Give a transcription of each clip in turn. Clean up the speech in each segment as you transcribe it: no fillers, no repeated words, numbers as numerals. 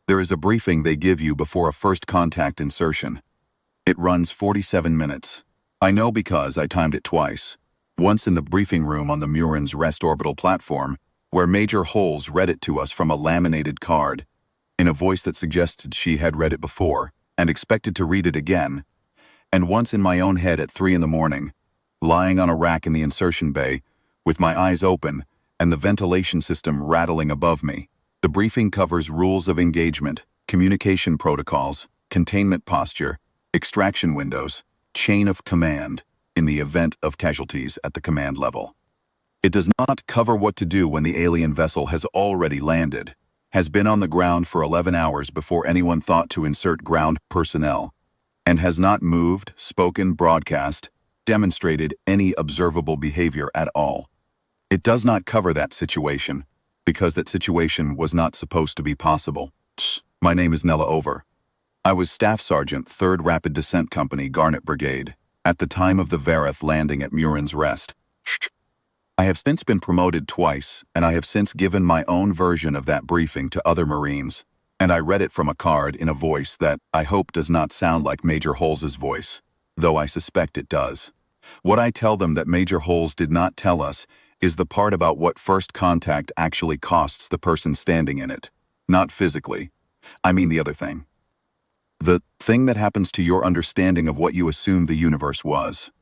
There is a briefing they give you before a first contact insertion. It runs 47 minutes. I know because I timed it twice. Once in the briefing room on the Murin's Rest orbital platform, where Major Holes read it to us from a laminated card, in a voice that suggested she had read it before and expected to read it again, and once in my own head at 3 in the morning, lying on a rack in the insertion bay, with my eyes open and the ventilation system rattling above me. The briefing covers rules of engagement, communication protocols, containment posture, extraction windows, chain of command, in the event of casualties at the command level. It does not cover what to do when the alien vessel has already landed, has been on the ground for 11 hours before anyone thought to insert ground personnel, and has not moved, spoken, broadcast, demonstrated any observable behavior at all. It does not cover that situation, because that situation was not supposed to be possible. My name is Nella Over. I was Staff Sergeant, 3rd Rapid Descent Company, Garnet Brigade, at the time of the Verath landing at Murin's Rest. I have since been promoted twice, and I have since given my own version of that briefing to other Marines, and I read it from a card in a voice that I hope does not sound like Major Holes's voice, though I suspect it does. What I tell them that Major Holes did not tell us is the part about what first contact actually costs the person standing in it. Not physically. I mean the other thing. The thing that happens to your understanding of what you assumed the universe was.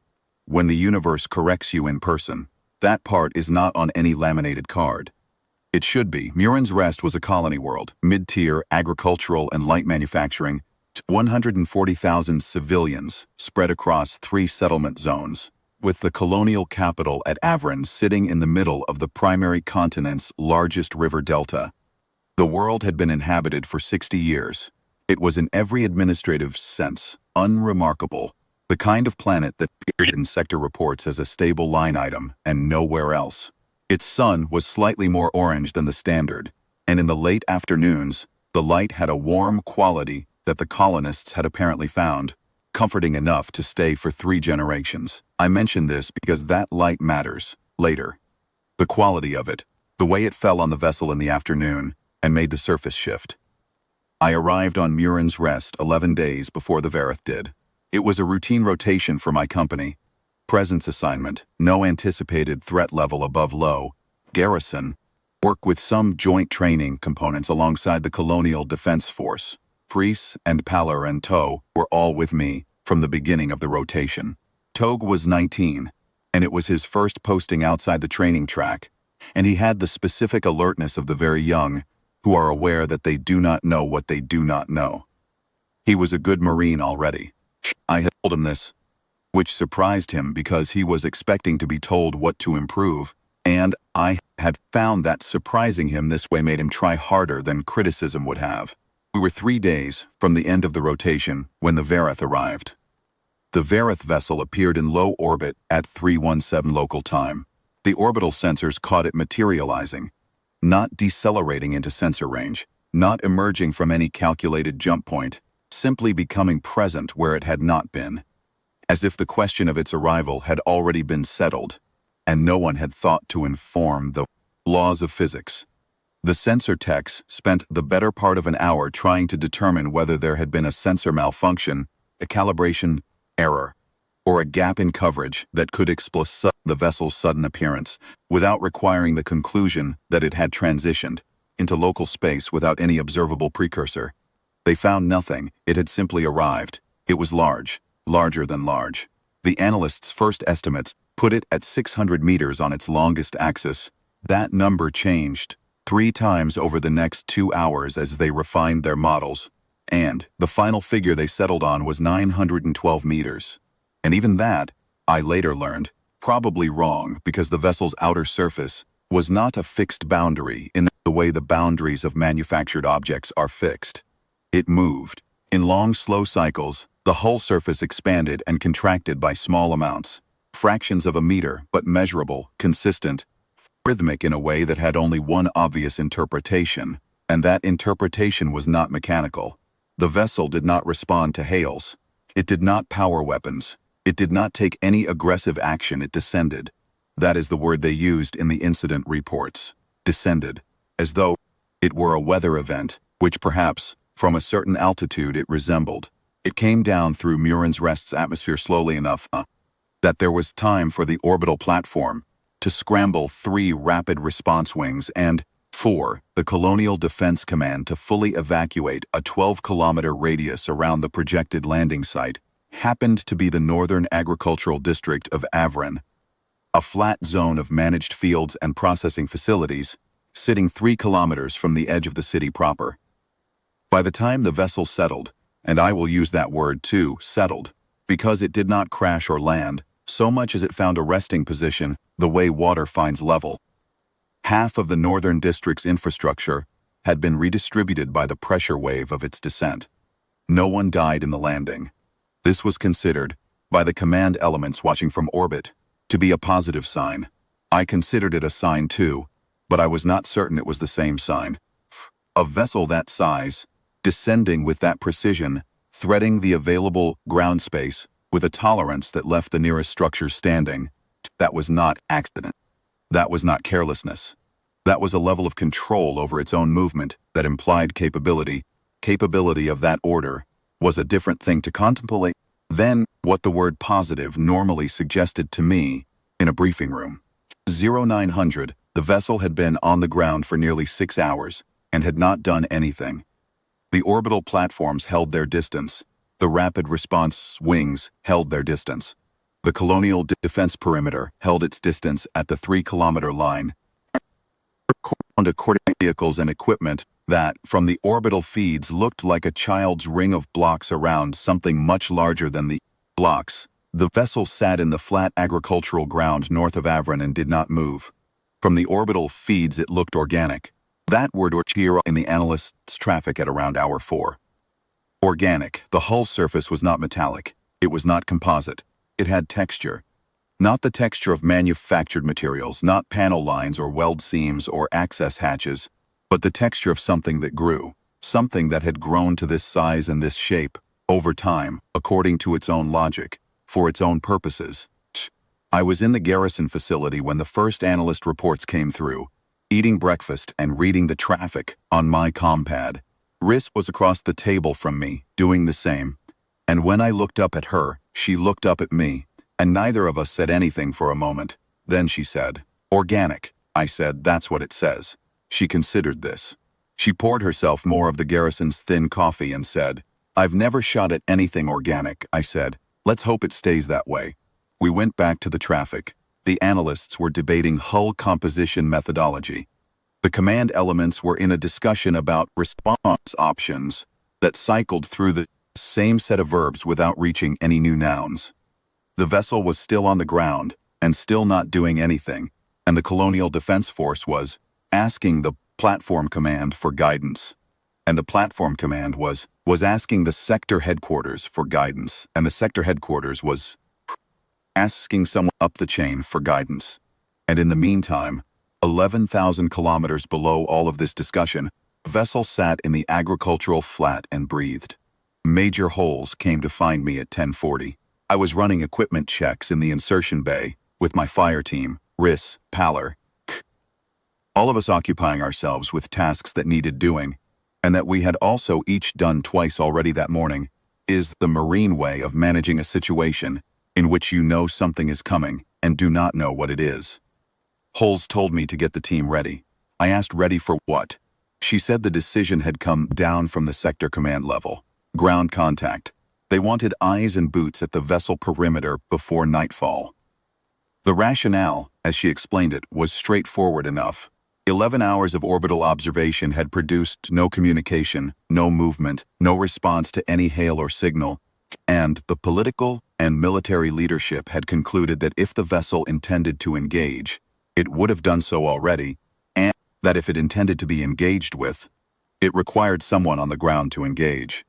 When the universe corrects you in person, that part is not on any laminated card. It should be. Murin's Rest was a colony world, mid-tier, agricultural and light manufacturing, 140,000 civilians spread across 3 settlement zones, with the colonial capital at Avron sitting in the middle of the primary continent's largest river delta. The world had been inhabited for 60 years. It was in every administrative sense unremarkable, the kind of planet that appeared in sector reports as a stable line item and nowhere else. Its sun was slightly more orange than the standard, and in the late afternoons, the light had a warm quality that the colonists had apparently found comforting enough to stay for 3 generations. I mention this because that light matters, later. The quality of it, the way it fell on the vessel in the afternoon, and made the surface shift. I arrived on Murin's Rest 11 days before the Verath did. It was a routine rotation for my company. Presence assignment, no anticipated threat level above low. Garrison, work with some joint training components alongside the Colonial Defense Force. Priest and Paler and Tow were all with me from the beginning of the rotation. Togue was 19, and it was his first posting outside the training track, and he had the specific alertness of the very young, who are aware that they do not know what they do not know. He was a good Marine already. I had told him this, which surprised him because he was expecting to be told what to improve, and I had found that surprising him this way made him try harder than criticism would have. We were 3 days from the end of the rotation when the Verath arrived. The Verath vessel appeared in low orbit at 3:17 local time. The orbital sensors caught it materializing, not decelerating into sensor range, not emerging from any calculated jump point, simply becoming present where it had not been, as if the question of its arrival had already been settled, and no one had thought to inform the laws of physics. The sensor techs spent the better part of an hour trying to determine whether there had been a sensor malfunction, a calibration error, or a gap in coverage that could explain the vessel's sudden appearance, without requiring the conclusion that it had transitioned into local space without any observable precursor. They found nothing. It had simply arrived. It was large, larger than large. The analysts' first estimates put it at 600 meters on its longest axis. That number changed 3 times over the next 2 hours as they refined their models, and the final figure they settled on was 912 meters. And even that, I later learned, probably wrong because the vessel's outer surface was not a fixed boundary in the way the boundaries of manufactured objects are fixed. It moved. In long, slow cycles, the hull surface expanded and contracted by small amounts, fractions of a meter, but measurable, consistent, rhythmic in a way that had only one obvious interpretation, and that interpretation was not mechanical. The vessel did not respond to hails. It did not power weapons. It did not take any aggressive action. It descended. That is the word they used in the incident reports. Descended. As though it were a weather event, which perhaps, from a certain altitude it resembled. It came down through Murin's Rest's atmosphere slowly enough that there was time for the orbital platform to scramble 3 rapid response wings and 4, the Colonial Defense Command to fully evacuate a 12-kilometer radius around the projected landing site, happened to be the northern agricultural district of Avran, a flat zone of managed fields and processing facilities, sitting 3 kilometers from the edge of the city proper. By the time the vessel settled, and I will use that word too, settled, because it did not crash or land, so much as it found a resting position the way water finds level. Half of the northern district's infrastructure had been redistributed by the pressure wave of its descent. No one died in the landing. This was considered, by the command elements watching from orbit, to be a positive sign. I considered it a sign too, but I was not certain it was the same sign. A vessel that size, descending with that precision, threading the available ground space with a tolerance that left the nearest structures standing, that was not accident. That was not carelessness. That was a level of control over its own movement that implied capability. Capability of that order was a different thing to contemplate than what the word positive normally suggested to me in a briefing room. 0900, the vessel had been on the ground for nearly 6 hours and had not done anything. The orbital platforms held their distance. The rapid response wings held their distance. The colonial defense perimeter held its distance at the 3-kilometer line. According to vehicles and equipment that, from the orbital feeds, looked like a child's ring of blocks around something much larger than the blocks. The vessel sat in the flat agricultural ground north of Avran and did not move. From the orbital feeds it looked organic. That word or cheer in the analyst's traffic at around hour 4. Organic. The hull surface was not metallic. It was not composite. It had texture. Not the texture of manufactured materials, not panel lines or weld seams or access hatches, but the texture of something that grew, something that had grown to this size and this shape, over time, according to its own logic, for its own purposes. I was in the garrison facility when the first analyst reports came through, eating breakfast and reading the traffic on my compad. Riss was across the table from me, doing the same, and when I looked up at her, she looked up at me, and neither of us said anything for a moment. Then she said, "Organic." I said, "That's what it says." She considered this. She poured herself more of the garrison's thin coffee and said, "I've never shot at anything organic." I said, "Let's hope it stays that way." We went back to the traffic. The analysts were debating hull composition methodology. The command elements were in a discussion about response options that cycled through the same set of verbs without reaching any new nouns. The vessel was still on the ground and still not doing anything, and the Colonial Defense Force was asking the platform command for guidance. And the platform command was asking the sector headquarters for guidance, and the sector headquarters was asking someone up the chain for guidance. And in the meantime, 11,000 kilometers below all of this discussion, the vessel sat in the agricultural flat and breathed. Major Holes came to find me at 10:40. I was running equipment checks in the insertion bay with my fire team, Riss, Paller, all of us occupying ourselves with tasks that needed doing, and that we had also each done twice already that morning, is the marine way of managing a situation in which you know something is coming and do not know what it is. Holes told me to get the team ready. I asked ready for what? She said the decision had come down from the sector command level. Ground contact. They wanted eyes and boots at the vessel perimeter before nightfall. The rationale, as she explained it, was straightforward enough. 11 hours of orbital observation had produced no communication, no movement, no response to any hail or signal, and the political and military leadership had concluded that if the vessel intended to engage, it would have done so already, and that if it intended to be engaged with, it required someone on the ground to engage.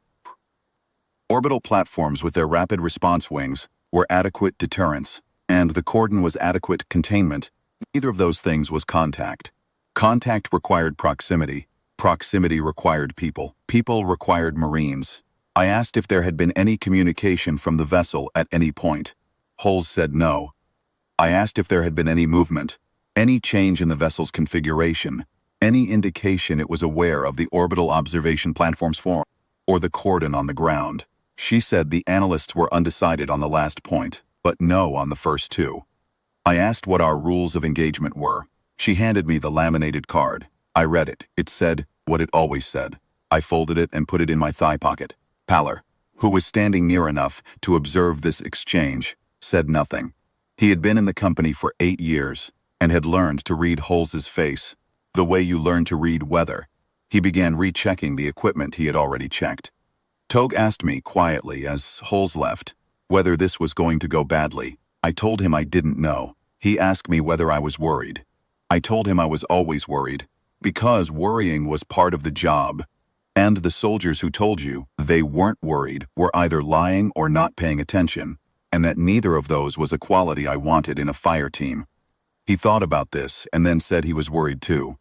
Orbital platforms with their rapid response wings were adequate deterrence, and the cordon was adequate containment. Neither of those things was contact. Contact required proximity. Proximity required people. People required Marines. I asked if there had been any communication from the vessel at any point. Holes said no. I asked if there had been any movement, any change in the vessel's configuration, any indication it was aware of the orbital observation platform's form, or the cordon on the ground. She said the analysts were undecided on the last point, but no on the first two. I asked what our rules of engagement were. She handed me the laminated card. I read it. It said what it always said. I folded it and put it in my thigh pocket. Paller, who was standing near enough to observe this exchange, said nothing. He had been in the company for 8 years and had learned to read Holz's face, the way you learn to read weather. He began rechecking the equipment he had already checked. Togue asked me quietly as Holz left whether this was going to go badly. I told him I didn't know. He asked me whether I was worried. I told him I was always worried, because worrying was part of the job. And the soldiers who told you they weren't worried were either lying or not paying attention, and that neither of those was a quality I wanted in a fire team. He thought about this and then said he was worried too.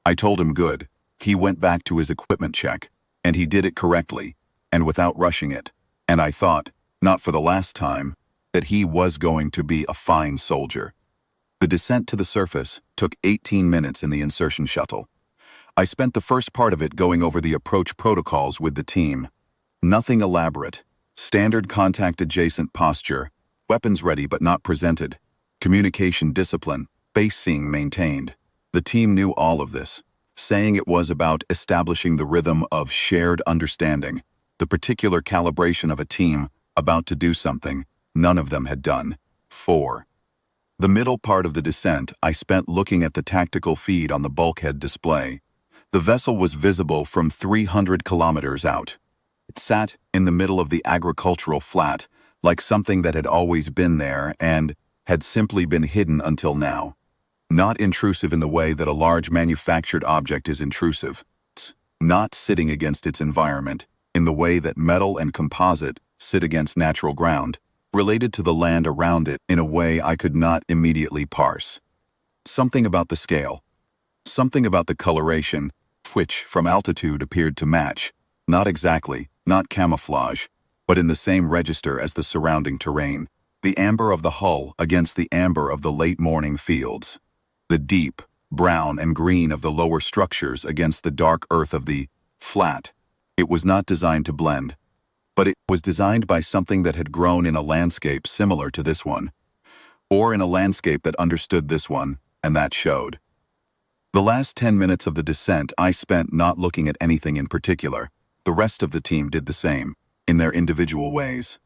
I told him good. He went back to his equipment check, and he did it correctly, and without rushing it. And I thought, not for the last time, that he was going to be a fine soldier. The descent to the surface took 18 minutes in the insertion shuttle. I spent the first part of it going over the approach protocols with the team. Nothing elaborate. Standard contact adjacent posture, weapons ready but not presented, communication discipline, base seeing maintained. The team knew all of this, saying it was about establishing the rhythm of shared understanding, the particular calibration of a team about to do something none of them had done. 4. The middle part of the descent I spent looking at the tactical feed on the bulkhead display. The vessel was visible from 300 kilometers out. It sat in the middle of the agricultural flat, like something that had always been there and had simply been hidden until now. Not intrusive in the way that a large manufactured object is intrusive. Not sitting against its environment, in the way that metal and composite sit against natural ground, related to the land around it in a way I could not immediately parse. Something about the scale. Something about the coloration, which from altitude appeared to match, not exactly, not camouflage, but in the same register as the surrounding terrain. The amber of the hull against the amber of the late morning fields. The deep brown and green of the lower structures against the dark earth of the flat. It was not designed to blend, but it was designed by something that had grown in a landscape similar to this one, or in a landscape that understood this one, and that showed. The last 10 minutes of the descent I spent not looking at anything in particular. The rest of the team did the same, in their individual ways.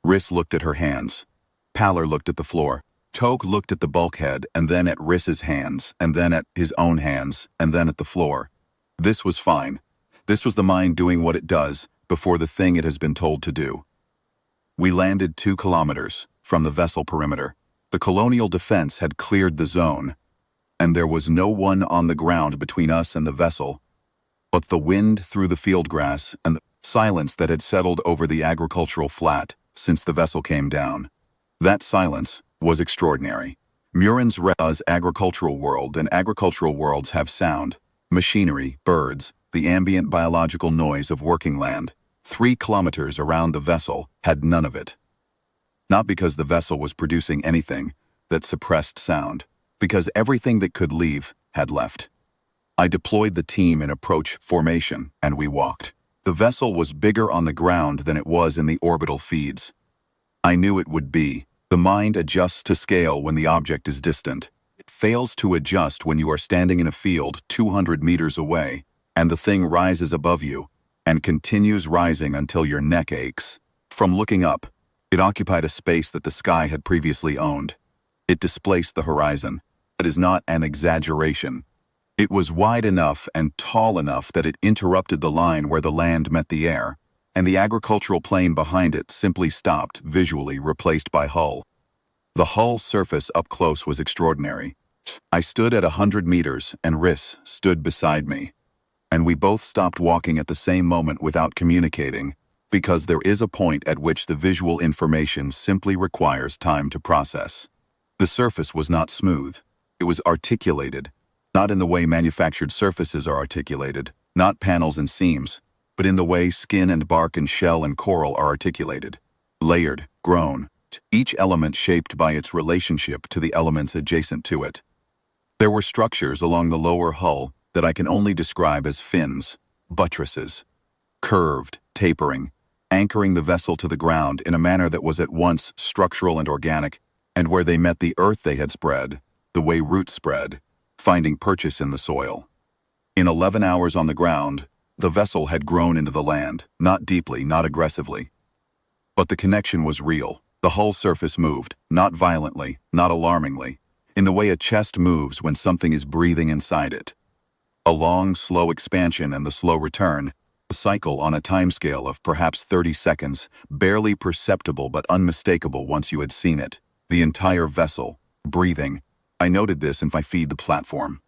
Riss looked at her hands. Paller looked at the floor. Togue looked at the bulkhead and then at Riss's hands, and then at his own hands, and then at the floor. This was fine. This was the mind doing what it does before the thing it has been told to do. We landed 2 kilometers from the vessel perimeter. The colonial defense had cleared the zone, and there was no one on the ground between us and the vessel, but the wind through the field grass and the silence that had settled over the agricultural flat since the vessel came down. That silence was extraordinary. Murin's Re's agricultural world and agricultural worlds have sound, machinery, birds, the ambient biological noise of working land. 3 kilometers around the vessel had none of it. Not because the vessel was producing anything that suppressed sound, because everything that could leave had left. I deployed the team in approach formation, and we walked. The vessel was bigger on the ground than it was in the orbital feeds. I knew it would be. The mind adjusts to scale when the object is distant. It fails to adjust when you are standing in a field 200 meters away, and the thing rises above you, and continues rising until your neck aches. From looking up, it occupied a space that the sky had previously owned. It displaced the horizon. That is not an exaggeration. It was wide enough and tall enough that it interrupted the line where the land met the air, and the agricultural plain behind it simply stopped, visually replaced by hull. The hull surface up close was extraordinary. I stood at 100 meters, and Riss stood beside me. And we both stopped walking at the same moment without communicating, because there is a point at which the visual information simply requires time to process. The surface was not smooth. It was articulated, not in the way manufactured surfaces are articulated, not panels and seams, but in the way skin and bark and shell and coral are articulated. Layered, grown, each element shaped by its relationship to the elements adjacent to it. There were structures along the lower hull that I can only describe as fins, buttresses, curved, tapering, anchoring the vessel to the ground in a manner that was at once structural and organic, and where they met the earth they had spread, the way roots spread, finding purchase in the soil. In 11 hours on the ground, the vessel had grown into the land, not deeply, not aggressively. But the connection was real. The hull surface moved, not violently, not alarmingly, in the way a chest moves when something is breathing inside it. A long, slow expansion and the slow return, a cycle on a timescale of perhaps 30 seconds, barely perceptible but unmistakable once you had seen it. The entire vessel, breathing. I noted this in my feed the platform.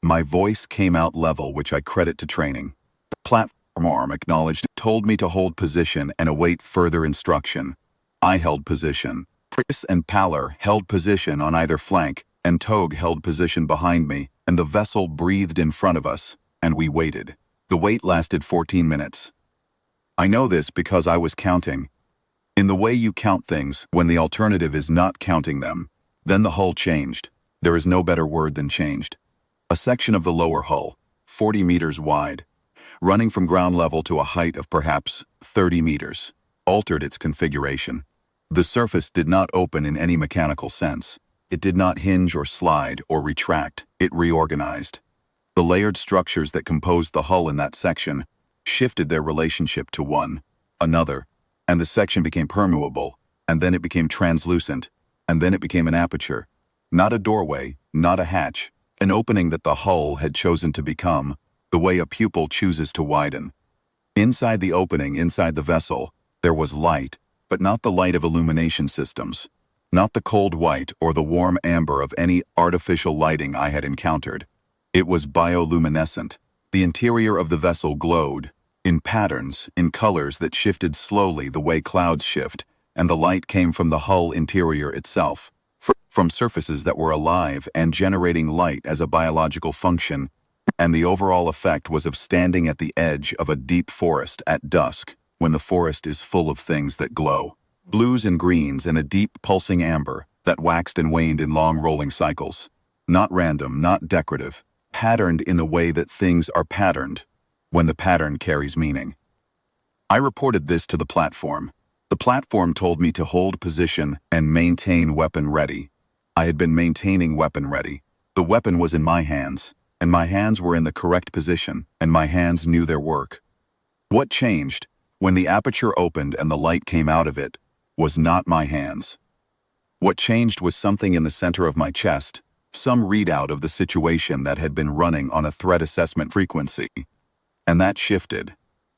My voice came out level, which I credit to training. The platform arm acknowledged, told me to hold position and await further instruction. I held position. Chris and Paller held position on either flank, and Togue held position behind me, and the vessel breathed in front of us, and we waited. The wait lasted 14 minutes. I know this because I was counting. In the way you count things, when the alternative is not counting them, then the hull changed. There is no better word than changed. A section of the lower hull, 40 meters wide, running from ground level to a height of perhaps 30 meters, altered its configuration. The surface did not open in any mechanical sense. It did not hinge or slide or retract. It reorganized. The layered structures that composed the hull in that section shifted their relationship to one another, and the section became permeable, and then it became translucent, and then it became an aperture. Not a doorway, not a hatch, an opening that the hull had chosen to become, the way a pupil chooses to widen. Inside the opening, inside the vessel, there was light, but not the light of illumination systems, not the cold white or the warm amber of any artificial lighting I had encountered. It was bioluminescent. The interior of the vessel glowed, in patterns, in colors that shifted slowly the way clouds shift, and the light came from the hull interior itself, from surfaces that were alive and generating light as a biological function, and the overall effect was of standing at the edge of a deep forest at dusk, when the forest is full of things that glow. Blues and greens and a deep pulsing amber that waxed and waned in long rolling cycles. Not random, not decorative, patterned in the way that things are patterned, when the pattern carries meaning. I reported this to the platform. The platform told me to hold position and maintain weapon ready. I had been maintaining weapon ready. The weapon was in my hands, and my hands were in the correct position, and my hands knew their work. What changed, when the aperture opened and the light came out of it, was not my hands. What changed was something in the center of my chest, some readout of the situation that had been running on a threat assessment frequency. And that shifted.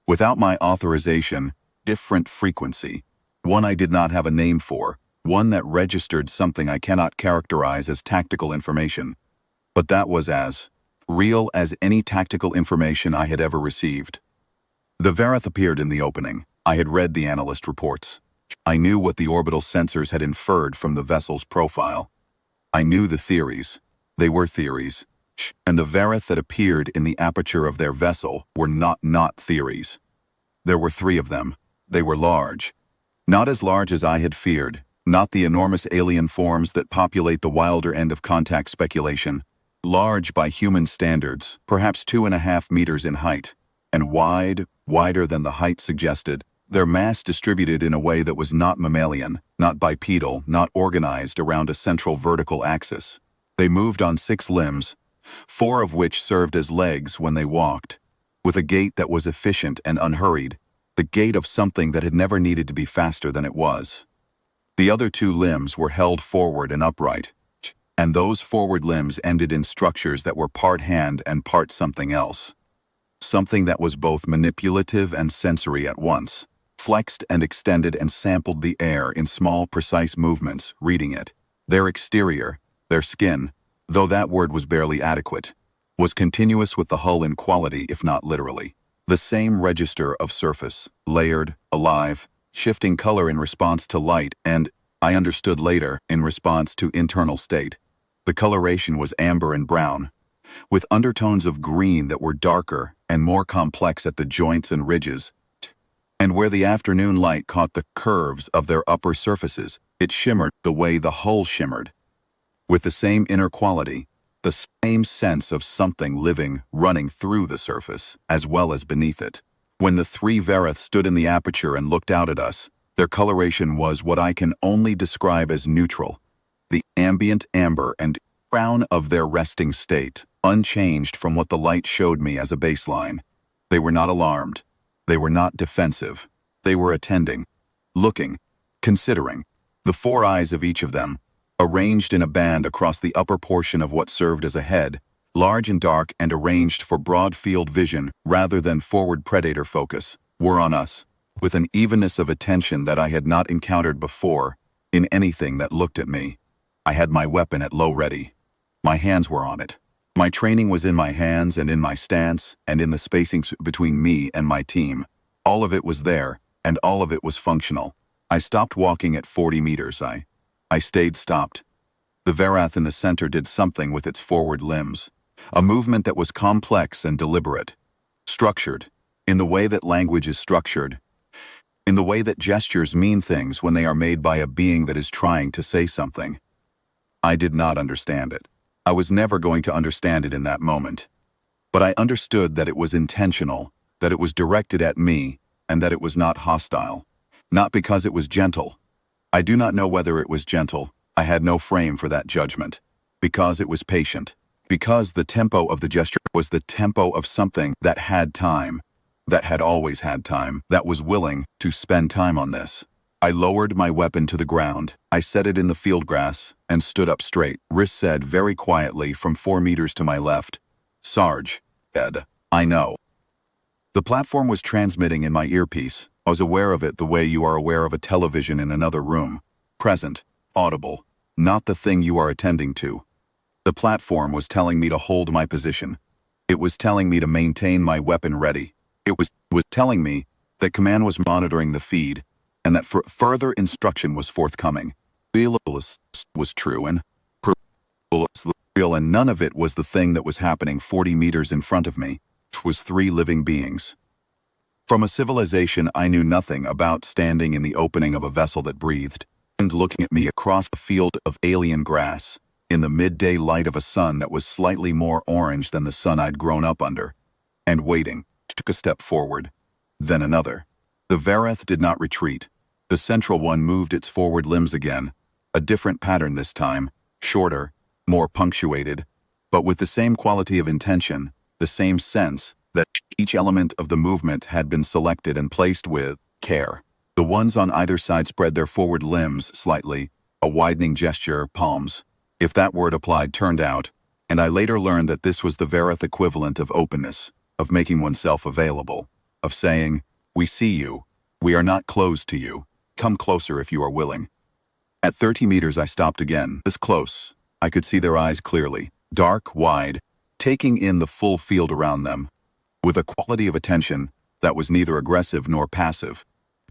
Without my authorization, different frequency. One I did not have a name for, one that registered something I cannot characterize as tactical information. But that was as real as any tactical information I had ever received. The Verath appeared in the opening. I had read the analyst reports. I knew what the orbital sensors had inferred from the vessel's profile. I knew the theories. They were theories. And the Verath that appeared in the aperture of their vessel were not theories. There were 3 of them. They were large. Not as large as I had feared, not the enormous alien forms that populate the wilder end of contact speculation. Large by human standards, perhaps 2.5 meters in height, and wider than the height suggested, their mass distributed in a way that was not mammalian, not bipedal, not organized around a central vertical axis. They moved on 6 limbs, 4 of which served as legs when they walked, with a gait that was efficient and unhurried, the gait of something that had never needed to be faster than it was. The other 2 limbs were held forward and upright, and those forward limbs ended in structures that were part hand and part something else. Something that was both manipulative and sensory at once, flexed and extended and sampled the air in small, precise movements, reading it. Their exterior, their skin, though that word was barely adequate, was continuous with the hull in quality if not literally. The same register of surface, layered, alive, shifting color in response to light and, I understood later, in response to internal state. The coloration was amber and brown, with undertones of green that were darker and more complex at the joints and ridges, and where the afternoon light caught the curves of their upper surfaces, it shimmered the way the hull shimmered. With the same inner quality, The same sense of something living running through the surface, as well as beneath it. When the three Verath stood in the aperture and looked out at us, their coloration was what I can only describe as neutral. The ambient amber and brown of their resting state, unchanged from what the light showed me as a baseline. They were not alarmed. They were not defensive. They were attending, looking, considering. The four eyes of each of them, arranged in a band across the upper portion of what served as a head, large and dark and arranged for broad field vision rather than forward predator focus, were on us, with an evenness of attention that I had not encountered before in anything that looked at me. I had my weapon at low ready. My hands were on it. My training was in my hands and in my stance and in the spacing between me and my team. All of it was there, and all of it was functional. I stopped walking at 40 meters. I stayed stopped. The Verath in the center did something with its forward limbs. A movement that was complex and deliberate. Structured, in the way that language is structured. In the way that gestures mean things when they are made by a being that is trying to say something. I did not understand it. I was never going to understand it in that moment. But I understood that it was intentional, that it was directed at me, and that it was not hostile. Not because it was gentle. I do not know whether it was gentle. I had no frame for that judgment. Because it was patient. Because the tempo of the gesture was the tempo of something that had time, that had always had time, that was willing to spend time on this. I lowered my weapon to the ground. I set it in the field grass and stood up straight. Riss said very quietly from 4 meters to my left, "Sarge, Ed, I know." The platform was transmitting in my earpiece. I was aware of it the way you are aware of a television in another room. Present, audible, not the thing you are attending to. The platform was telling me to hold my position. It was telling me to maintain my weapon ready. It was telling me that command was monitoring the feed and that further instruction was forthcoming. Real was true and real, and none of it was the thing that was happening 40 meters in front of me, which was 3 living beings. From a civilization I knew nothing about, standing in the opening of a vessel that breathed, and looking at me across a field of alien grass, in the midday light of a sun that was slightly more orange than the sun I'd grown up under, and waiting, took a step forward, then another. The Verath did not retreat. The central one moved its forward limbs again, a different pattern this time, shorter, more punctuated, but with the same quality of intention, the same sense that each element of the movement had been selected and placed with care. The ones on either side spread their forward limbs slightly, a widening gesture, palms. If that word applied turned out, and I later learned that this was the Verath equivalent of openness, of making oneself available, of saying, "We see you. We are not closed to you. Come closer if you are willing." At 30 meters I stopped again. This close, I could see their eyes clearly, dark, wide, taking in the full field around them, with a quality of attention that was neither aggressive nor passive,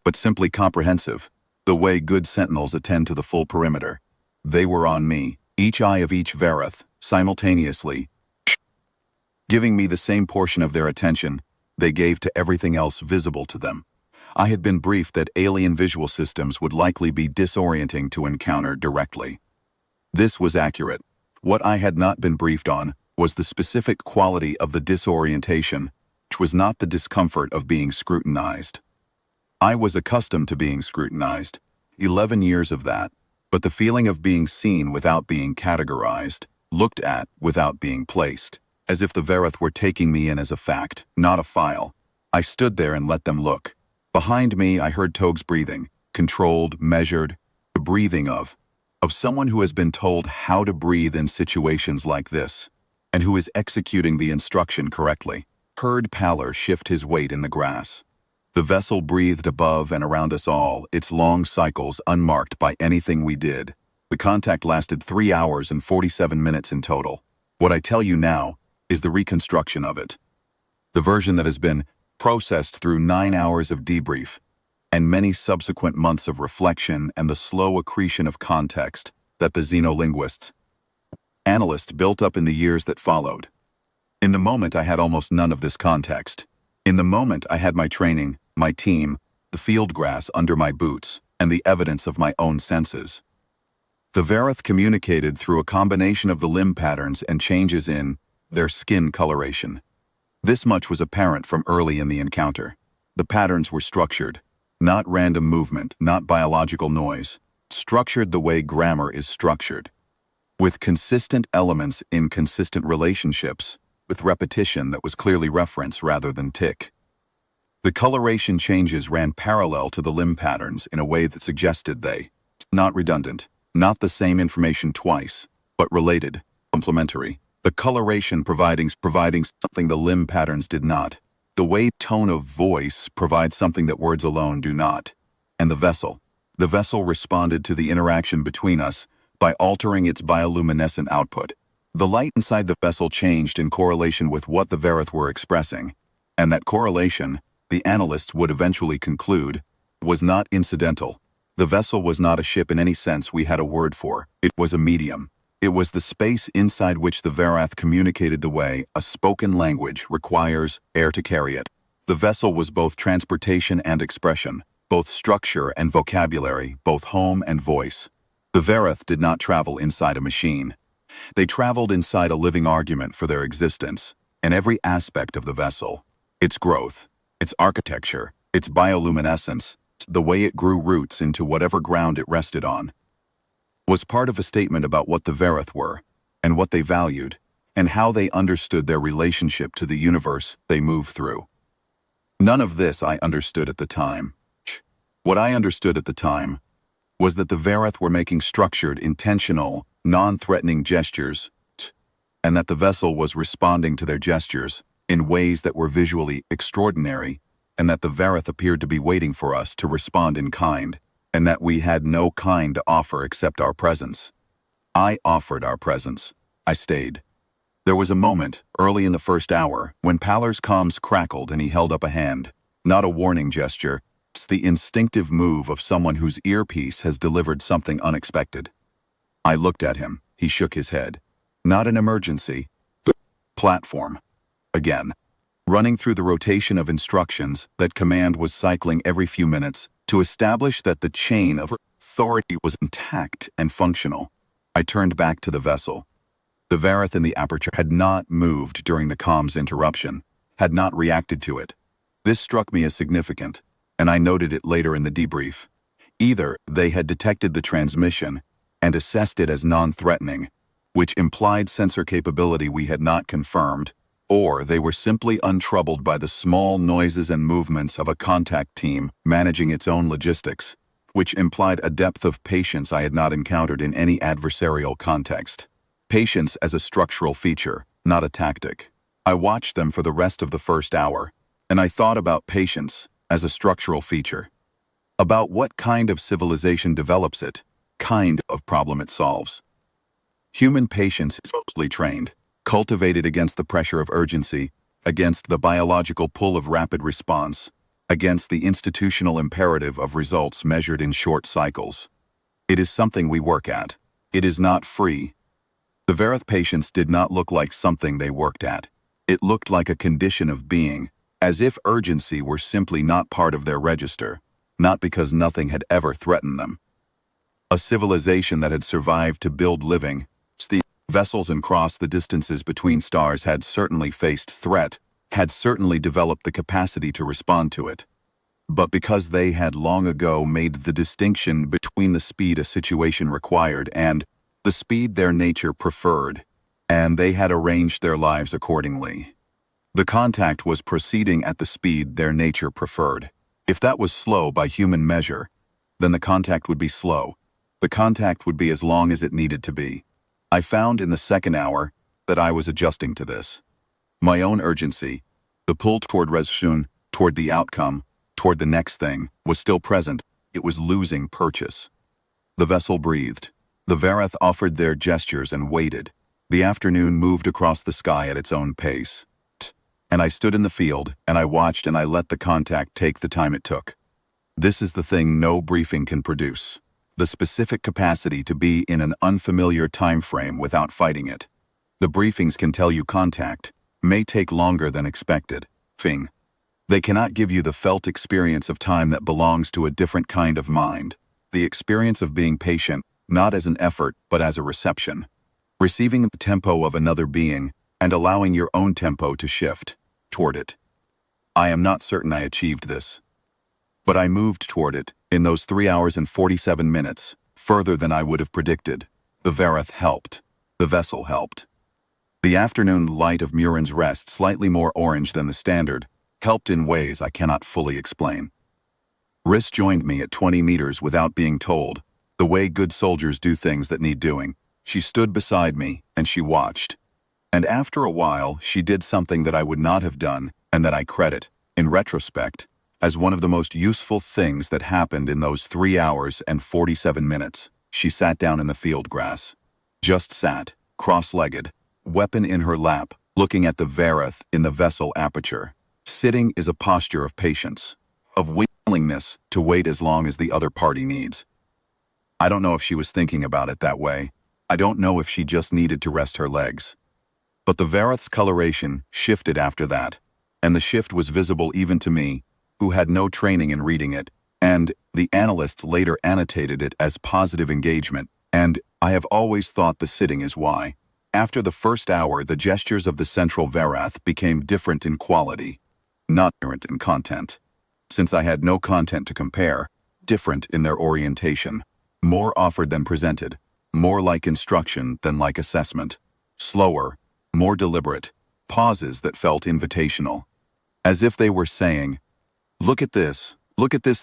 but simply comprehensive, the way good sentinels attend to the full perimeter. They were on me, each eye of each Verath, simultaneously, giving me the same portion of their attention they gave to everything else visible to them. I had been briefed that alien visual systems would likely be disorienting to encounter directly. This was accurate. What I had not been briefed on was the specific quality of the disorientation, which was not the discomfort of being scrutinized. I was accustomed to being scrutinized, 11 years of that, but the feeling of being seen without being categorized, looked at without being placed, as if the Verath were taking me in as a fact, not a file. I stood there and let them look. Behind me I heard Togue's breathing, controlled, measured, the breathing of someone who has been told how to breathe in situations like this, and who is executing the instruction correctly. Heard Pallor shift his weight in the grass. The vessel breathed above and around us all, its long cycles unmarked by anything we did. The contact lasted 3 hours and 47 minutes in total. What I tell you now is the reconstruction of it. The version that has been processed through 9 hours of debrief, and many subsequent months of reflection and the slow accretion of context that the xenolinguists, analysts built up in the years that followed. In the moment I had almost none of this context. In the moment I had my training, my team, the field grass under my boots, and the evidence of my own senses. The Verath communicated through a combination of the limb patterns and changes in their skin coloration. This much was apparent from early in the encounter. The patterns were structured, not random movement, not biological noise, structured the way grammar is structured, with consistent elements in consistent relationships, with repetition that was clearly reference rather than tick. The coloration changes ran parallel to the limb patterns in a way that suggested they, not redundant, not the same information twice, but related, complementary. The coloration providing something the limb patterns did not. The way tone of voice provides something that words alone do not. And the vessel. The vessel responded to the interaction between us by altering its bioluminescent output. The light inside the vessel changed in correlation with what the Verath were expressing, and that correlation, the analysts would eventually conclude, was not incidental. The vessel was not a ship in any sense we had a word for. It was a medium. It was the space inside which the Verath communicated the way a spoken language requires air to carry it. The vessel was both transportation and expression, both structure and vocabulary, both home and voice. The Verath did not travel inside a machine. They traveled inside a living argument for their existence, and every aspect of the vessel, its growth, its architecture, its bioluminescence, the way it grew roots into whatever ground it rested on, was part of a statement about what the Verath were, and what they valued, and how they understood their relationship to the universe they moved through. None of this I understood at the time. What I understood at the time was that the Verath were making structured, intentional, non-threatening gestures, and that the vessel was responding to their gestures in ways that were visually extraordinary, and that the Verath appeared to be waiting for us to respond in kind, and that we had no kind to offer except our presence. I offered our presence. I stayed. There was a moment, early in the first hour, when Paller's comms crackled and he held up a hand. Not a warning gesture, it's the instinctive move of someone whose earpiece has delivered something unexpected. I looked at him. He shook his head. Not an emergency. Platform. Again. Running through the rotation of instructions, that command was cycling every few minutes to establish that the chain of authority was intact and functional. I turned back to the vessel. The Verath in the aperture had not moved during the comms interruption, had not reacted to it. This struck me as significant, and I noted it later in the debrief. Either they had detected the transmission and assessed it as non-threatening, which implied sensor capability we had not confirmed, or they were simply untroubled by the small noises and movements of a contact team managing its own logistics, which implied a depth of patience I had not encountered in any adversarial context. Patience as a structural feature, not a tactic. I watched them for the rest of the first hour, and I thought about patience as a structural feature. About what kind of civilization develops it, kind of problem it solves. Human patience is mostly trained, cultivated against the pressure of urgency, against the biological pull of rapid response, against the institutional imperative of results measured in short cycles. It is something we work at. It is not free. The Verath patience did not look like something they worked at. It looked like a condition of being, as if urgency were simply not part of their register, not because nothing had ever threatened them. A civilization that had survived to build living, the vessels and cross the distances between stars had certainly faced threat, had certainly developed the capacity to respond to it. But because they had long ago made the distinction between the speed a situation required and the speed their nature preferred, and they had arranged their lives accordingly. The contact was proceeding at the speed their nature preferred. If that was slow by human measure, then the contact would be slow. The contact would be as long as it needed to be. I found in the second hour that I was adjusting to this. My own urgency, the pull toward resolution, toward the outcome, toward the next thing, was still present. It was losing purchase. The vessel breathed. The Verath offered their gestures and waited. The afternoon moved across the sky at its own pace. And I stood in the field, and I watched and I let the contact take the time it took. This is the thing no briefing can produce. The specific capacity to be in an unfamiliar time frame without fighting it. The briefings can tell you contact may take longer than expected. They cannot give you the felt experience of time that belongs to a different kind of mind. The experience of being patient not as an effort but as a reception. Receiving the tempo of another being and allowing your own tempo to shift toward it. I am not certain I achieved this, but I moved toward it in those 3 hours and 47 minutes, further than I would have predicted. The Verath helped. The vessel helped. The afternoon light of Murin's Rest, slightly more orange than the standard, helped in ways I cannot fully explain. Riss joined me at 20 meters without being told, the way good soldiers do things that need doing. She stood beside me, and she watched. And after a while, she did something that I would not have done, and that I credit, in retrospect, as one of the most useful things that happened in those 3 hours and 47 minutes. She sat down in the field grass. Just sat, cross-legged, weapon in her lap, looking at the Verath in the vessel aperture. Sitting is a posture of patience, of willingness to wait as long as the other party needs. I don't know if she was thinking about it that way. I don't know if she just needed to rest her legs. But the Verath's coloration shifted after that, and the shift was visible even to me, who had no training in reading it, and the analysts later annotated it as positive engagement, and I have always thought the sitting is why. After the first hour, the gestures of the central Verath became different in quality, not different in content. Since I had no content to compare, different in their orientation, more offered than presented, more like instruction than like assessment, slower, more deliberate, pauses that felt invitational, as if they were saying, look at this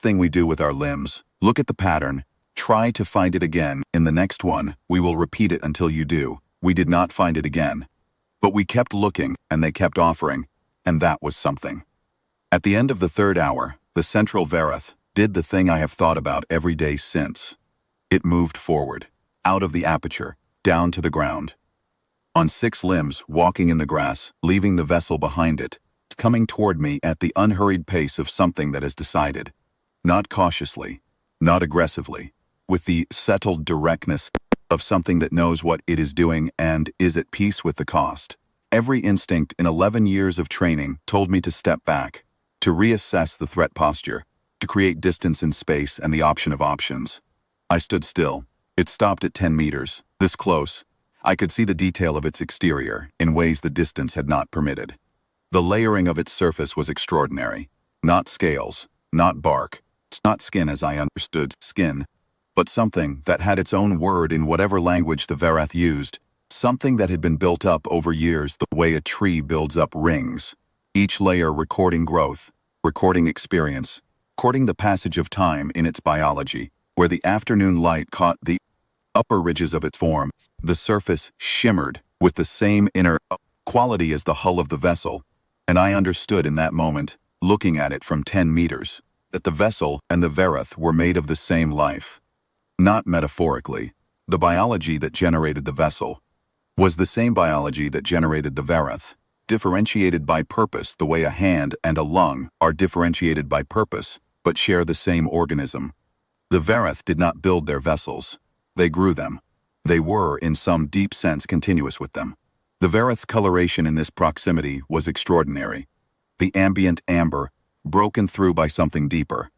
thing we do with our limbs, look at the pattern, try to find it again, in the next one, we will repeat it until you do. We did not find it again. But we kept looking, and they kept offering, and that was something. At the end of the third hour, the central Verath did the thing I have thought about every day since. It moved forward, out of the aperture, down to the ground. On 6 limbs, walking in the grass, leaving the vessel behind it, coming toward me at the unhurried pace of something that has decided. Not cautiously, not aggressively, with the settled directness of something that knows what it is doing and is at peace with the cost. Every instinct in 11 years of training told me to step back, to reassess the threat posture, to create distance in space and the option of options. I stood still. It stopped at 10 meters, this close. I could see the detail of its exterior in ways the distance had not permitted. The layering of its surface was extraordinary. Not scales, not bark, not skin as I understood skin, but something that had its own word in whatever language the Verath used, something that had been built up over years the way a tree builds up rings, each layer recording growth, recording experience, recording the passage of time in its biology, where the afternoon light caught the upper ridges of its form. The surface shimmered with the same inner quality as the hull of the vessel, and I understood in that moment, looking at it from 10 meters, that the vessel and the Verath were made of the same life. Not metaphorically. The biology that generated the vessel was the same biology that generated the Verath, differentiated by purpose the way a hand and a lung are differentiated by purpose, but share the same organism. The Verath did not build their vessels. They grew them. They were, in some deep sense, continuous with them. The Verath's coloration in this proximity was extraordinary. The ambient amber, broken through by something deeper.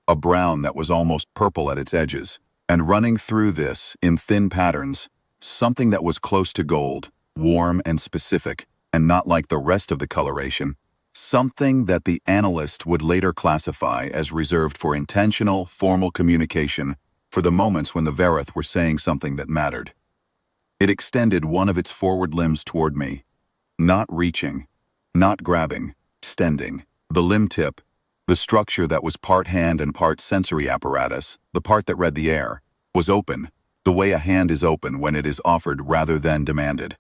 A brown that was almost purple at its edges, and running through this, in thin patterns, something that was close to gold, warm and specific, and not like the rest of the coloration. Something that the analyst would later classify as reserved for intentional, formal communication, for the moments when the Verath were saying something that mattered. It extended one of its forward limbs toward me. Not reaching, not grabbing, extending. The limb tip, the structure that was part hand and part sensory apparatus, the part that read the air, was open, the way a hand is open when it is offered rather than demanded.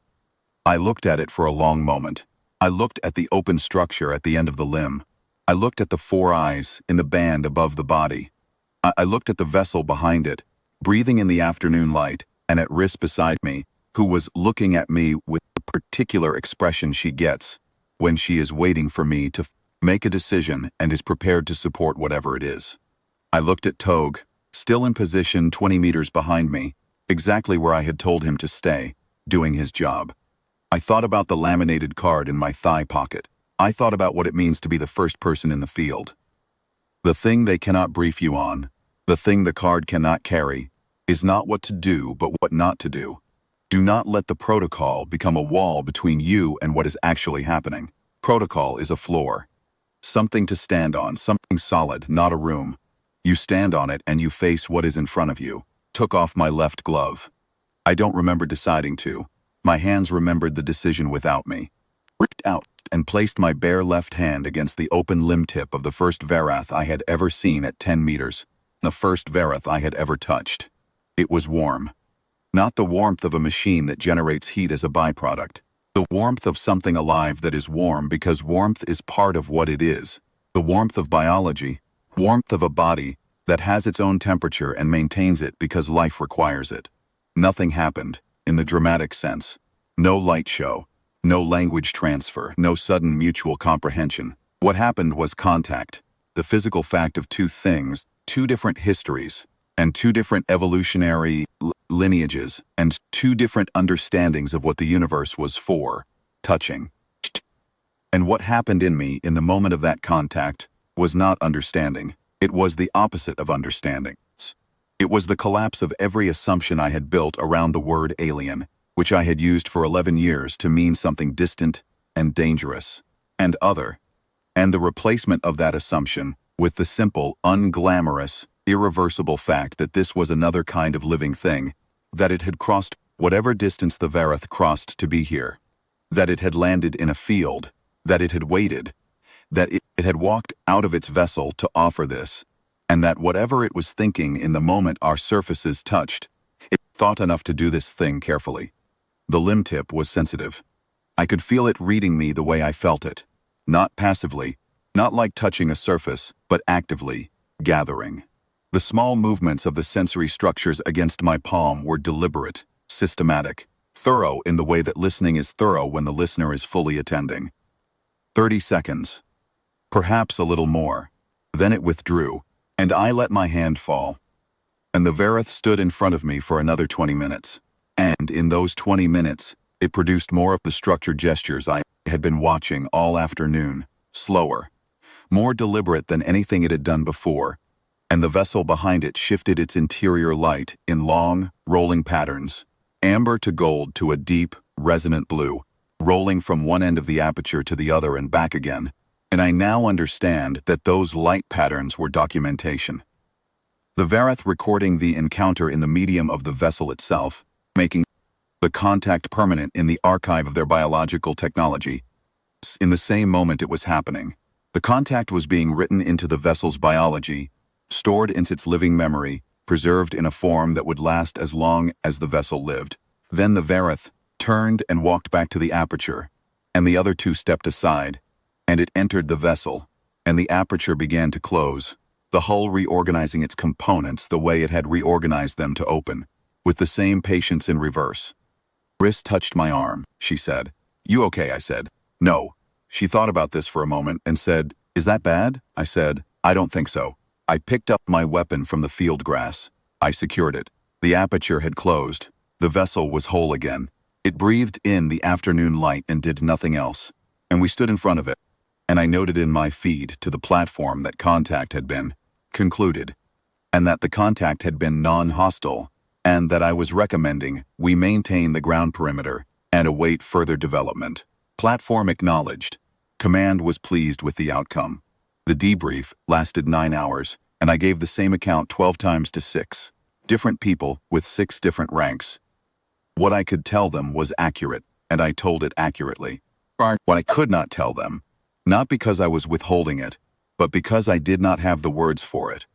I looked at it for a long moment. I looked at the open structure at the end of the limb. I looked at the 4 eyes in the band above the body. I looked at the vessel behind it, breathing in the afternoon light, and at Riss beside me, who was looking at me with the particular expression she gets when she is waiting for me to make a decision and is prepared to support whatever it is. I looked at Tog, still in position 20 meters behind me, exactly where I had told him to stay, doing his job. I thought about the laminated card in my thigh pocket. I thought about what it means to be the first person in the field. The thing they cannot brief you on, the thing the card cannot carry, is not what to do, but what not to do. Do not let the protocol become a wall between you and what is actually happening. Protocol is a floor. Something to stand on, something solid, not a room. You stand on it and you face what is in front of you. Took off my left glove. I don't remember deciding to. My hands remembered the decision without me. Reached out and placed my bare left hand against the open limb tip of the first Verath I had ever seen at 10 meters. The first Verath I had ever touched. It was warm. Not the warmth of a machine that generates heat as a byproduct. The warmth of something alive that is warm because warmth is part of what it is. The warmth of biology. Warmth of a body that has its own temperature and maintains it because life requires it. Nothing happened, in the dramatic sense. No light show. No language transfer. No sudden mutual comprehension. What happened was contact. The physical fact of two things, two different histories, and two different evolutionary lineages, and two different understandings of what the universe was for, touching. And what happened in me in the moment of that contact was not understanding. It was the opposite of understanding. It was the collapse of every assumption I had built around the word alien, which I had used for 11 years to mean something distant and dangerous and other, and the replacement of that assumption with the simple, unglamorous, irreversible fact that this was another kind of living thing, that it had crossed whatever distance the Verath crossed to be here, that it had landed in a field, that it had waited, that it had walked out of its vessel to offer this, and that whatever it was thinking in the moment our surfaces touched, it thought enough to do this thing carefully. The limb tip was sensitive. I could feel it reading me the way I felt it, not passively, not like touching a surface, but actively, gathering. The small movements of the sensory structures against my palm were deliberate, systematic, thorough in the way that listening is thorough when the listener is fully attending. 30 seconds. Perhaps a little more. Then it withdrew, and I let my hand fall. And the Verath stood in front of me for another 20 minutes. And in those 20 minutes, it produced more of the structured gestures I had been watching all afternoon, slower, more deliberate than anything it had done before, and the vessel behind it shifted its interior light in long, rolling patterns, amber to gold to a deep, resonant blue, rolling from one end of the aperture to the other and back again, and I now understand that those light patterns were documentation. The Verath recording the encounter in the medium of the vessel itself, making the contact permanent in the archive of their biological technology. In the same moment it was happening, the contact was being written into the vessel's biology, stored in its living memory, preserved in a form that would last as long as the vessel lived. Then the Verath turned and walked back to the aperture, and the other two stepped aside, and it entered the vessel, and the aperture began to close, the hull reorganizing its components the way it had reorganized them to open, with the same patience in reverse. Wrist touched my arm, she said. You okay? I said. No. She thought about this for a moment and said, Is that bad? I said, I don't think so. I picked up my weapon from the field grass. I secured it. The aperture had closed. The vessel was whole again. It breathed in the afternoon light and did nothing else. And we stood in front of it. And I noted in my feed to the platform that contact had been concluded, and that the contact had been non-hostile, and that I was recommending we maintain the ground perimeter and await further development. Platform acknowledged. Command was pleased with the outcome. The debrief lasted 9 hours, and I gave the same account 12 times to 6 different people with 6 different ranks. What I could tell them was accurate, and I told it accurately. What I could not tell them, not because I was withholding it, but because I did not have the words for it,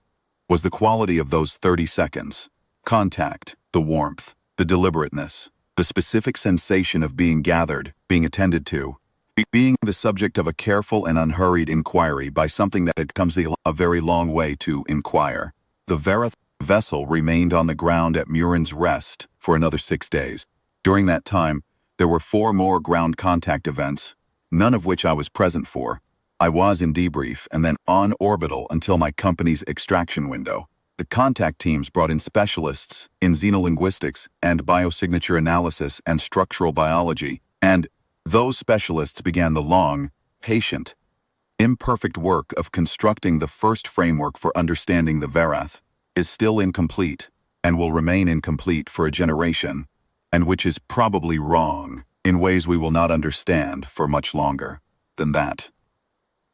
was the quality of those 30 seconds. Contact, the warmth, the deliberateness, the specific sensation of being gathered, being attended to, being the subject of a careful and unhurried inquiry by something that had come a very long way to inquire. The Verath vessel remained on the ground at Murin's Rest for another 6 days. During that time, there were 4 more ground contact events, none of which I was present for. I was in debrief and then on orbital until my company's extraction window. The contact teams brought in specialists in xenolinguistics and biosignature analysis and structural biology, and those specialists began the long, patient, imperfect work of constructing the first framework for understanding the Verath. Is still incomplete. and will remain incomplete for a generation, and which is probably wrong in ways we will not understand for much longer than that.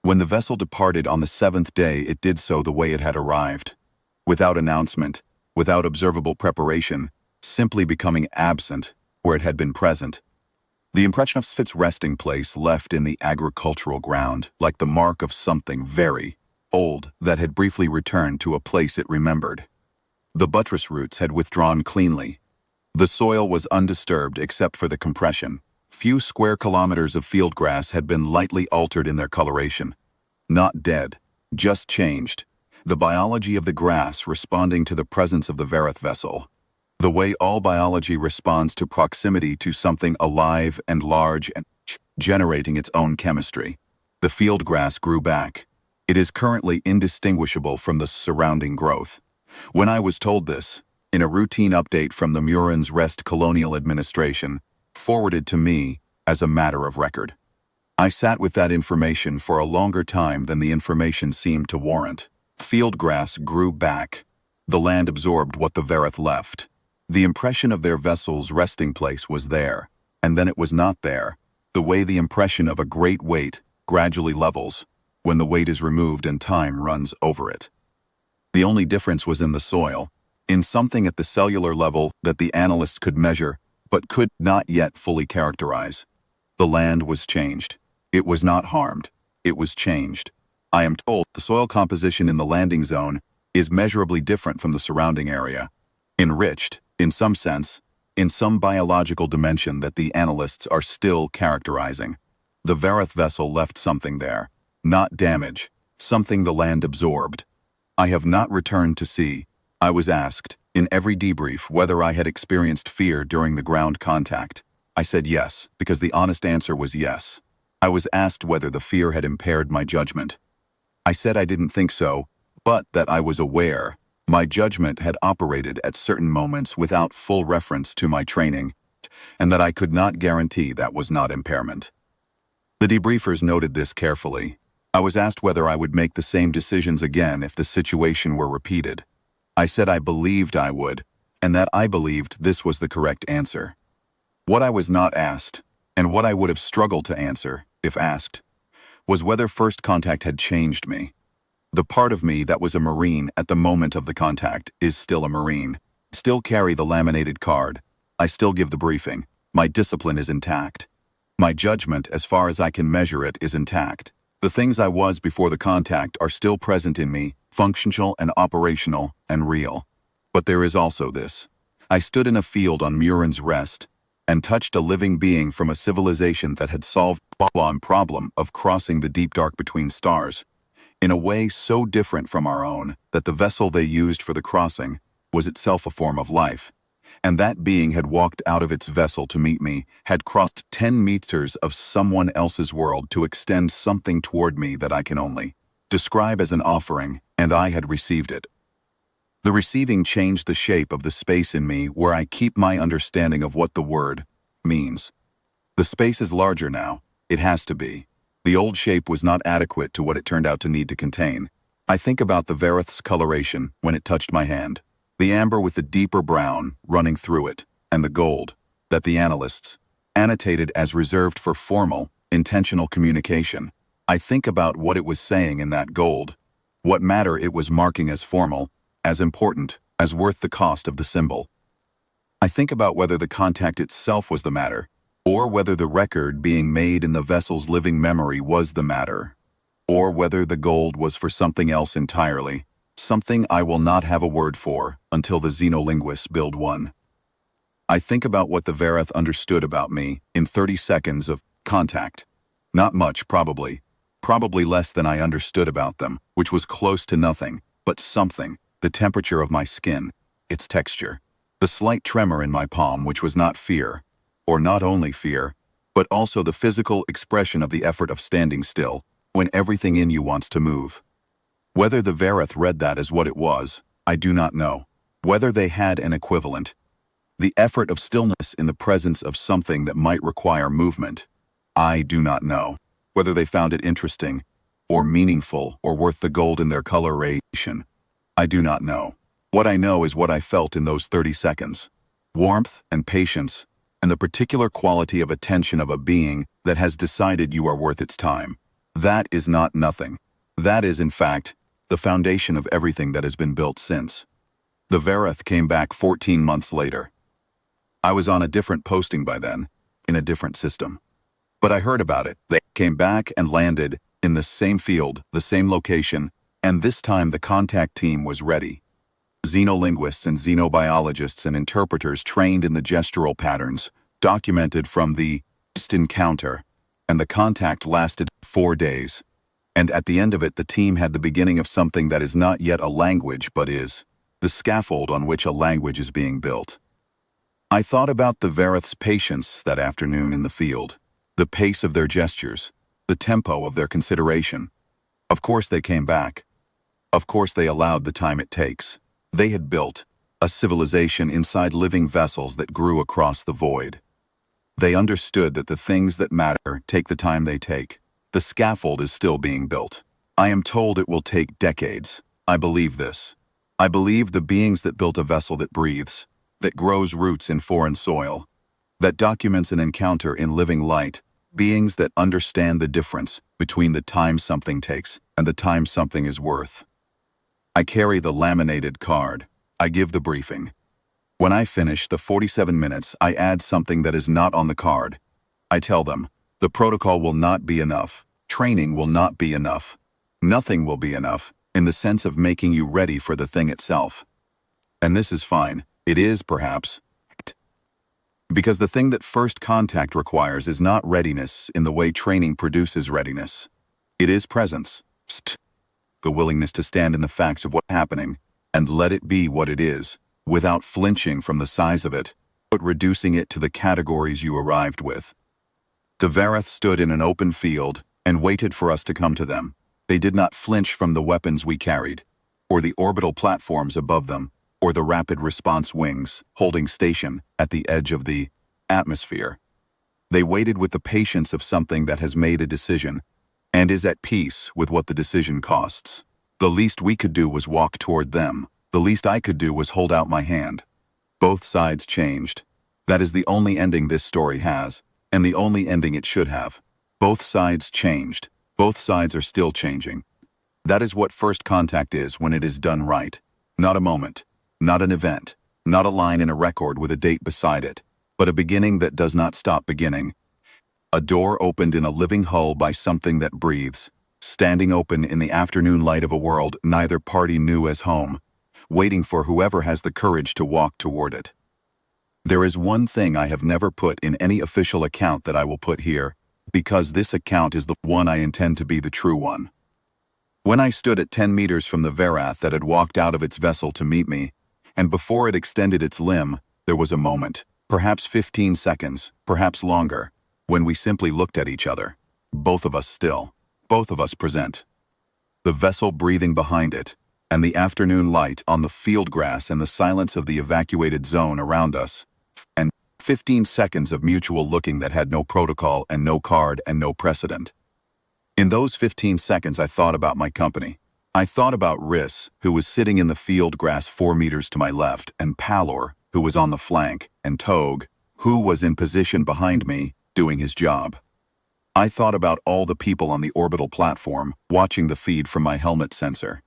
When the vessel departed on the seventh day, it did so the way it had arrived, without announcement, without observable preparation, simply becoming absent where it had been present. The impression of its resting place left in the agricultural ground, like the mark of something very old that had briefly returned to a place it remembered. The buttress roots had withdrawn cleanly. The soil was undisturbed except for the compression. Few square kilometers of field grass had been lightly altered in their coloration. Not dead, just changed. The biology of the grass responding to the presence of the Verath vessel. The way all biology responds to proximity to something alive and large and generating its own chemistry. The field grass grew back. It is currently indistinguishable from the surrounding growth. When I was told this, in a routine update from the Murin's Rest Colonial Administration, forwarded to me as a matter of record, I sat with that information for a longer time than the information seemed to warrant. Field grass grew back. The land absorbed what the Verath left. The impression of their vessel's resting place was there, and then it was not there, the way the impression of a great weight gradually levels when the weight is removed and time runs over it. The only difference was in the soil, in something at the cellular level that the analysts could measure but could not yet fully characterize. The land was changed. It was not harmed. It was changed. I am told the soil composition in the landing zone is measurably different from the surrounding area. Enriched, in some sense, in some biological dimension that the analysts are still characterizing. The Verath vessel left something there, not damage, something the land absorbed. I have not returned to see. I was asked, in every debrief, whether I had experienced fear during the ground contact. I said yes, because the honest answer was yes. I was asked whether the fear had impaired my judgment. I said I didn't think so, but that I was aware my judgment had operated at certain moments without full reference to my training, and that I could not guarantee that was not impairment. The debriefers noted this carefully. I was asked whether I would make the same decisions again if the situation were repeated. I said I believed I would, and that I believed this was the correct answer. What I was not asked, and what I would have struggled to answer, if asked, was whether first contact had changed me. The part of me that was a Marine at the moment of the contact is still a Marine. Still carry the laminated card. I still give the briefing. My discipline is intact. My judgment, as far as I can measure it, is intact. The things I was before the contact are still present in me, functional and operational and real. But there is also this. I stood in a field on Murin's Rest and touched a living being from a civilization that had solved the problem of crossing the deep dark between stars, in a way so different from our own that the vessel they used for the crossing was itself a form of life. And that being had walked out of its vessel to meet me, had crossed 10 meters of someone else's world to extend something toward me that I can only describe as an offering, and I had received it. The receiving changed the shape of the space in me where I keep my understanding of what the word means. The space is larger now. It has to be. The old shape was not adequate to what it turned out to need to contain. I think about the Verath's coloration when it touched my hand, the amber with the deeper brown running through it, and the gold that the analysts annotated as reserved for formal, intentional communication. I think about what it was saying in that gold, what matter it was marking as formal, as important, as worth the cost of the symbol. I think about whether the contact itself was the matter, or whether the record being made in the vessel's living memory was the matter, or whether the gold was for something else entirely, something I will not have a word for until the xenolinguists build one. I think about what the Verath understood about me in 30 seconds of contact. Not much, probably less than I understood about them, which was close to nothing, but something, the temperature of my skin, its texture, the slight tremor in my palm, which was not fear, or not only fear, but also the physical expression of the effort of standing still when everything in you wants to move. Whether the Verath read that as what it was, I do not know. Whether they had an equivalent, the effort of stillness in the presence of something that might require movement, I do not know. Whether they found it interesting, or meaningful, or worth the gold in their coloration, I do not know. What I know is what I felt in those 30 seconds. Warmth and patience, and the particular quality of attention of a being that has decided you are worth its time. That is not nothing. That is, in fact, the foundation of everything that has been built since. The Verath came back 14 months later. I was on a different posting by then, in a different system. But I heard about it. They came back and landed in the same field, the same location, and this time the contact team was ready. Xenolinguists and xenobiologists and interpreters trained in the gestural patterns, documented from the first encounter, and the contact lasted 4 days. And at the end of it, the team had the beginning of something that is not yet a language but is the scaffold on which a language is being built. I thought about the Verath's patience that afternoon in the field, the pace of their gestures, the tempo of their consideration. Of course they came back. Of course they allowed the time it takes. They had built a civilization inside living vessels that grew across the void. They understood that the things that matter take the time they take. The scaffold is still being built. I am told it will take decades. I believe this. I believe the beings that built a vessel that breathes, that grows roots in foreign soil, that documents an encounter in living light, beings that understand the difference between the time something takes and the time something is worth. I carry the laminated card. I give the briefing. When I finish the 47 minutes, I add something that is not on the card. I tell them, the protocol will not be enough. Training will not be enough. Nothing will be enough, in the sense of making you ready for the thing itself. And this is fine. It is, perhaps. Because the thing that first contact requires is not readiness in the way training produces readiness. It is presence. The willingness to stand in the facts of what's happening and let it be what it is, without flinching from the size of it, but reducing it to the categories you arrived with. The Verath stood in an open field and waited for us to come to them. They did not flinch from the weapons we carried, or the orbital platforms above them, or the rapid response wings holding station at the edge of the atmosphere. They waited with the patience of something that has made a decision and is at peace with what the decision costs. The least we could do was walk toward them. The least I could do was hold out my hand. Both sides changed. That is the only ending this story has, and the only ending it should have. Both sides changed. Both sides are still changing. That is what first contact is when it is done right. Not a moment, not an event, not a line in a record with a date beside it, but a beginning that does not stop beginning. A door opened in a living hull by something that breathes, standing open in the afternoon light of a world neither party knew as home, waiting for whoever has the courage to walk toward it. There is one thing I have never put in any official account that I will put here, because this account is the one I intend to be the true one. When I stood at 10 meters from the Verath that had walked out of its vessel to meet me, and before it extended its limb, there was a moment, perhaps 15 seconds, perhaps longer, when we simply looked at each other, both of us still, both of us present. The vessel breathing behind it, and the afternoon light on the field grass and the silence of the evacuated zone around us, and 15 seconds of mutual looking that had no protocol and no card and no precedent. In those 15 seconds I thought about my company. I thought about Riss, who was sitting in the field grass 4 meters to my left, and Palor, who was on the flank, and Togue, who was in position behind me, doing his job. I thought about all the people on the orbital platform, watching the feed from my helmet sensor.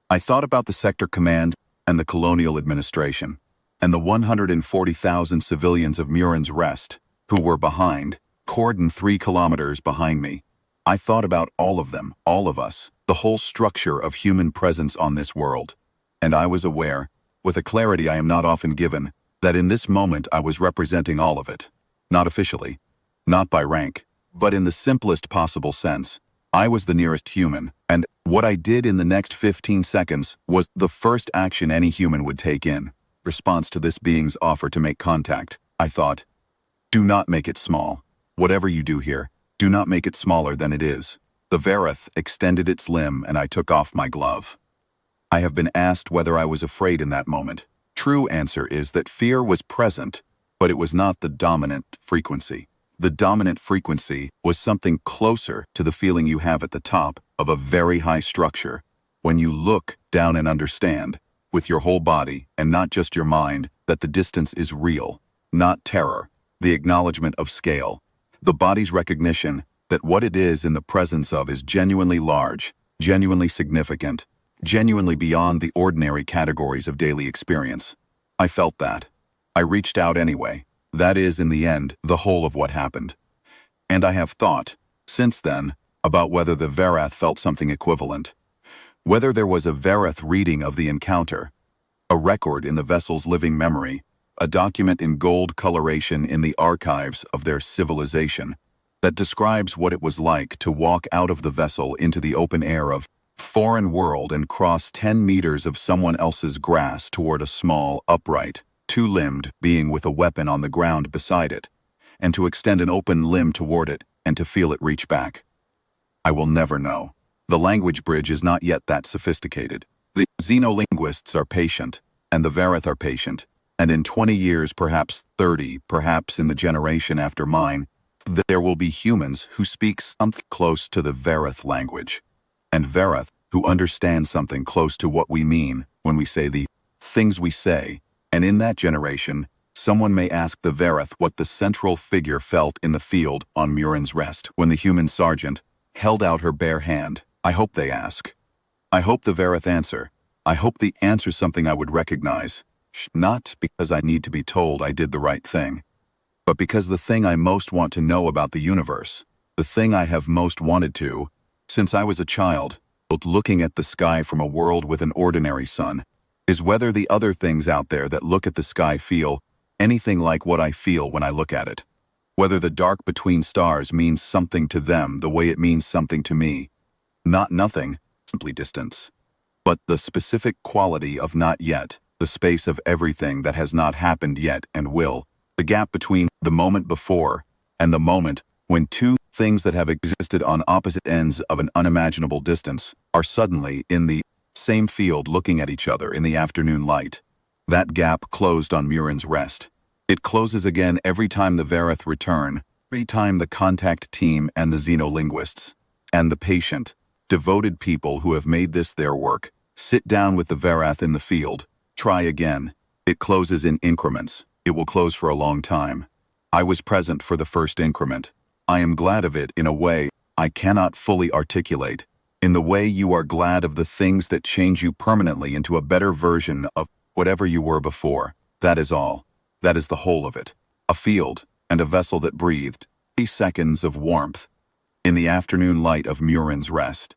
I thought about the sector command and the colonial administration, and the 140,000 civilians of Murin's Rest, who were behind, cordon 3 kilometers behind me. I thought about all of them, all of us, the whole structure of human presence on this world. And I was aware, with a clarity I am not often given, that in this moment I was representing all of it. Not officially, not by rank, but in the simplest possible sense. I was the nearest human, and what I did in the next 15 seconds was the first action any human would take in response to this being's offer to make contact. I thought, do not make it small. Whatever you do here, do not make it smaller than it is. The Verath extended its limb and I took off my glove. I have been asked whether I was afraid in that moment. True answer is that fear was present, but it was not the dominant frequency. The dominant frequency was something closer to the feeling you have at the top of a very high structure, when you look down and understand, with your whole body, and not just your mind, that the distance is real, not terror, the acknowledgement of scale, the body's recognition that what it is in the presence of is genuinely large, genuinely significant, genuinely beyond the ordinary categories of daily experience. I felt that. I reached out anyway. That is, in the end, the whole of what happened. And I have thought, since then, about whether the Verath felt something equivalent. Whether there was a Verath reading of the encounter, a record in the vessel's living memory, a document in gold coloration in the archives of their civilization that describes what it was like to walk out of the vessel into the open air of foreign world and cross 10 meters of someone else's grass toward a small, upright, two-limbed being with a weapon on the ground beside it, and to extend an open limb toward it and to feel it reach back. I will never know. The language bridge is not yet that sophisticated. The xenolinguists are patient, and the Verath are patient, and in 20 years, perhaps 30, perhaps in the generation after mine, there will be humans who speak something close to the Verath language, and Verath who understand something close to what we mean when we say the things we say, and in that generation, someone may ask the Verath what the central figure felt in the field on Murin's Rest when the human sergeant held out her bare hand. I hope they ask. I hope the Verath answer. I hope the answer something I would recognize, not because I need to be told I did the right thing, but because the thing I most want to know about the universe, the thing I have most wanted to, since I was a child, looking at the sky from a world with an ordinary sun, is whether the other things out there that look at the sky feel anything like what I feel when I look at it. Whether the dark between stars means something to them the way it means something to me. Not nothing, simply distance. But the specific quality of not yet, the space of everything that has not happened yet and will, the gap between the moment before and the moment when two things that have existed on opposite ends of an unimaginable distance are suddenly in the same field looking at each other in the afternoon light. That gap closed on Murin's Rest. It closes again every time the Verath return, every time the contact team and the xenolinguists, and the patient, devoted people who have made this their work, sit down with the Verath in the field, try again. It closes in increments. It will close for a long time. I was present for the first increment. I am glad of it in a way I cannot fully articulate, in the way you are glad of the things that change you permanently into a better version of whatever you were before. That is all. That is the whole of it. A field, and a vessel that breathed 3 seconds of warmth in the afternoon light of Murin's Rest.